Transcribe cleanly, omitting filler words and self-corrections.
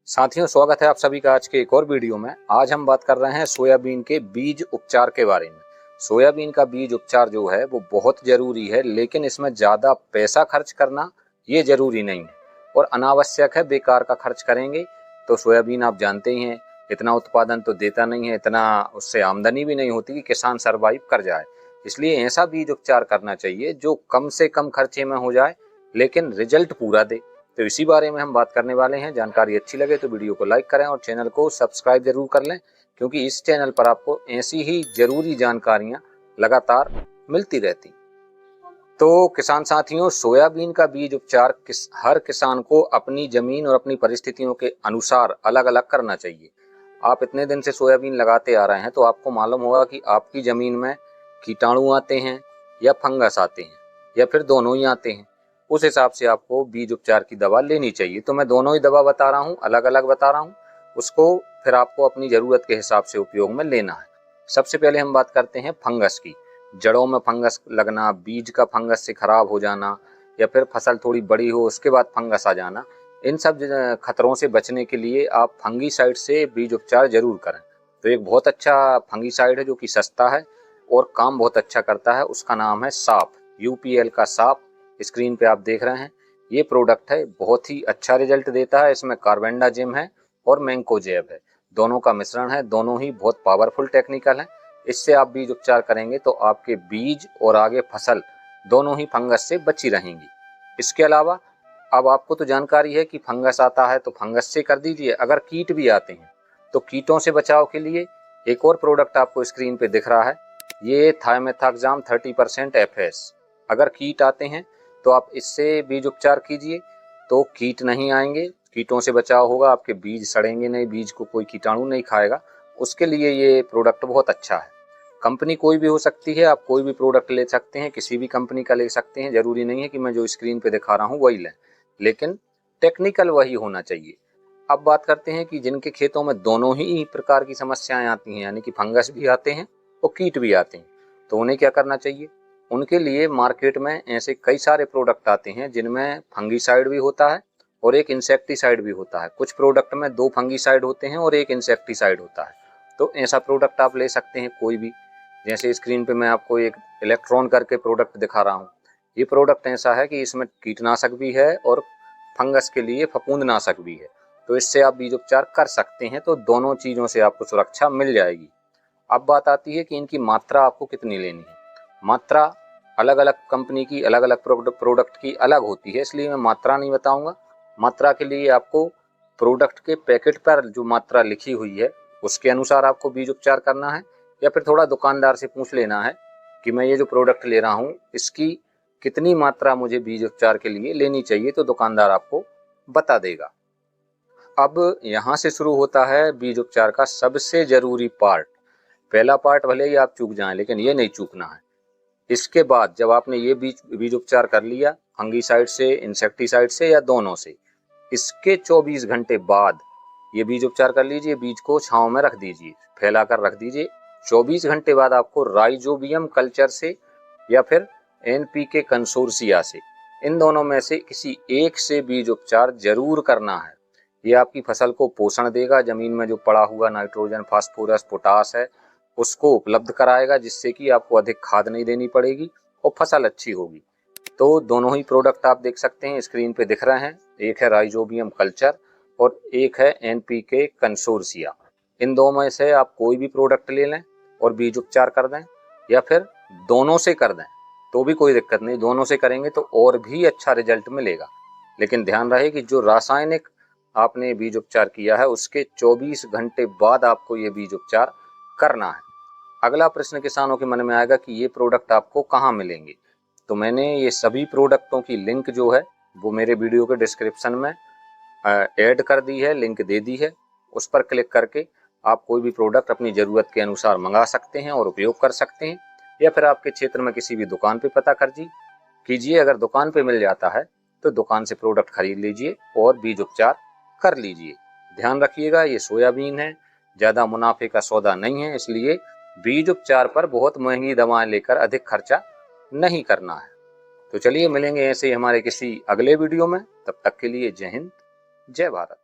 साथियों, स्वागत है आप सभी का आज के एक और वीडियो में। आज हम बात कर रहे हैं सोयाबीन के बीज उपचार के बारे में। सोयाबीन का बीज उपचार जो है वो बहुत जरूरी है, लेकिन इसमें ज़्यादा पैसा खर्च करना ये जरूरी नहीं है और अनावश्यक है। बेकार का खर्च करेंगे तो सोयाबीन आप जानते ही हैं इतना उत्पादन तो देता नहीं है, इतना उससे आमदनी भी नहीं होती कि किसान सरवाइव कर जाए। इसलिए ऐसा बीज उपचार करना चाहिए जो कम से कम खर्चे में हो जाए लेकिन रिजल्ट पूरा दे। तो इसी बारे में हम बात करने वाले हैं। जानकारी अच्छी लगे तो वीडियो को लाइक करें और चैनल को सब्सक्राइब जरूर कर लें, क्योंकि इस चैनल पर आपको ऐसी ही जरूरी जानकारियां लगातार मिलती रहती। तो किसान साथियों, सोयाबीन का बीज उपचार हर किसान को अपनी जमीन और अपनी परिस्थितियों के अनुसार अलग अलग करना चाहिए। आप इतने दिन से सोयाबीन लगाते आ रहे हैं तो आपको मालूम होगा कि आपकी जमीन में कीटाणु आते हैं या फंगस आते हैं या फिर दोनों ही आते हैं। उस हिसाब से आपको बीज उपचार की दवा लेनी चाहिए। तो मैं दोनों ही दवा बता रहा हूँ, अलग अलग बता रहा हूँ, उसको फिर आपको अपनी ज़रूरत के हिसाब से उपयोग में लेना है। सबसे पहले हम बात करते हैं फंगस की। जड़ों में फंगस लगना, बीज का फंगस से खराब हो जाना या फिर फसल थोड़ी बड़ी हो उसके बाद फंगस आ जाना, इन सब खतरों से बचने के लिए आप फंगीसाइड से बीज उपचार जरूर करें। तो एक बहुत अच्छा फंगीसाइड है जो कि सस्ता है और काम बहुत अच्छा करता है, उसका नाम है साफ। UPL का साफ स्क्रीन पे आप देख रहे हैं। ये प्रोडक्ट है, बहुत ही अच्छा रिजल्ट देता है। इसमें कार्बेंडाजिम है और मैंकोजेब है, दोनों का मिश्रण है। दोनों ही बहुत पावरफुल टेक्निकल है। इससे आप बीज उपचार करेंगे तो आपके बीज और आगे फसल दोनों ही फंगस से बची रहेंगी। इसके अलावा अब आपको तो जानकारी है कि फंगस आता है तो फंगस से कर दीजिए। अगर कीट भी आते हैं तो कीटों से बचाव के लिए एक और प्रोडक्ट आपको स्क्रीन पे दिख रहा है, ये थाइमेथाक्साम 30% FS। अगर कीट आते हैं तो आप इससे बीज उपचार कीजिए तो कीट नहीं आएंगे, कीटों से बचाव होगा, आपके बीज सड़ेंगे नहीं, बीज को कोई कीटाणु नहीं खाएगा। उसके लिए ये प्रोडक्ट बहुत अच्छा है। कंपनी कोई भी हो सकती है, आप कोई भी प्रोडक्ट ले सकते हैं, किसी भी कंपनी का ले सकते हैं। जरूरी नहीं है कि मैं जो स्क्रीन पे दिखा रहा हूँ वही लें, लेकिन टेक्निकल वही होना चाहिए। अब बात करते हैं कि जिनके खेतों में दोनों ही प्रकार की समस्याएं आती हैं, यानी कि फंगस भी आते हैं और कीट भी आते हैं, तो उन्हें क्या करना चाहिए। उनके लिए मार्केट में ऐसे कई सारे प्रोडक्ट आते हैं जिनमें फंगीसाइड भी होता है और एक इंसेक्टिसाइड भी होता है। कुछ प्रोडक्ट में 2 फंगीसाइड होते हैं और एक इंसेक्टिसाइड होता है। तो ऐसा प्रोडक्ट आप ले सकते हैं कोई भी। जैसे स्क्रीन पे मैं आपको एक इलेक्ट्रॉन करके प्रोडक्ट दिखा रहा हूँ। ये प्रोडक्ट ऐसा है कि इसमें कीटनाशक भी है और फंगस के लिए फफूंदनाशक भी है। तो इससे आप बीज उपचार कर सकते हैं। तो दोनों चीज़ों से आपको सुरक्षा मिल जाएगी। अब बात आती है कि इनकी मात्रा आपको कितनी लेनी है। मात्रा अलग अलग कंपनी की, अलग अलग प्रोडक्ट की अलग होती है, इसलिए मैं मात्रा नहीं बताऊंगा। मात्रा के लिए आपको प्रोडक्ट के पैकेट पर जो मात्रा लिखी हुई है उसके अनुसार आपको बीज उपचार करना है, या फिर थोड़ा दुकानदार से पूछ लेना है कि मैं ये जो प्रोडक्ट ले रहा हूँ इसकी कितनी मात्रा मुझे बीज उपचार के लिए लेनी चाहिए, तो दुकानदार आपको बता देगा। अब यहाँ से शुरू होता है बीज उपचार का सबसे जरूरी पार्ट। पहला पार्ट भले ही आप चूक जाएं, लेकिन ये नहीं चूकना है। इसके बाद जब आपने ये बीज उपचार कर लिया, फंगीसाइड से, इंसेक्टिसाइड से या दोनों से, इसके 24 घंटे बाद ये बीज उपचार कर लीजिए। बीज को छांव में रख दीजिए, फैला कर रख दीजिए। 24 घंटे बाद आपको राइजोबियम कल्चर से या फिर NPK कंसोर्सिया से, इन दोनों में से किसी एक से बीज उपचार जरूर करना है। ये आपकी फसल को पोषण देगा, जमीन में जो पड़ा हुआ नाइट्रोजन, फास्फोरस, पोटास है उसको उपलब्ध कराएगा, जिससे कि आपको अधिक खाद नहीं देनी पड़ेगी और फसल अच्छी होगी। तो दोनों ही प्रोडक्ट आप देख सकते हैं स्क्रीन पे दिख रहे हैं। एक है राइजोबियम कल्चर और एक है NPK कंसोर्सिया। इन दो में से आप कोई भी प्रोडक्ट ले लें और बीज उपचार कर दें, या फिर दोनों से कर दें तो भी कोई दिक्कत नहीं। दोनों से करेंगे तो और भी अच्छा रिजल्ट मिलेगा। लेकिन ध्यान रहे कि जो रासायनिक आपने बीज उपचार किया है उसके 24 घंटे बाद आपको ये बीज उपचार करना है। अगला प्रश्न किसानों के मन में आएगा कि ये प्रोडक्ट आपको कहाँ मिलेंगे। तो मैंने ये सभी प्रोडक्टों की लिंक जो है वो मेरे वीडियो के डिस्क्रिप्शन में ऐड कर दी है, लिंक दे दी है। उस पर क्लिक करके आप कोई भी प्रोडक्ट अपनी ज़रूरत के अनुसार मंगा सकते हैं और उपयोग कर सकते हैं, या फिर आपके क्षेत्र में किसी भी दुकान पे पता कर कीजिए। अगर दुकान पे मिल जाता है तो दुकान से प्रोडक्ट खरीद लीजिए और बीज उपचार कर लीजिए। ध्यान रखिएगा, ये सोयाबीन है, ज़्यादा मुनाफे का सौदा नहीं है, इसलिए बीज उपचार पर बहुत महंगी दवाएं लेकर अधिक खर्चा नहीं करना है। तो चलिए मिलेंगे ऐसे ही हमारे किसी अगले वीडियो में। तब तक के लिए जय हिंद, जय भारत।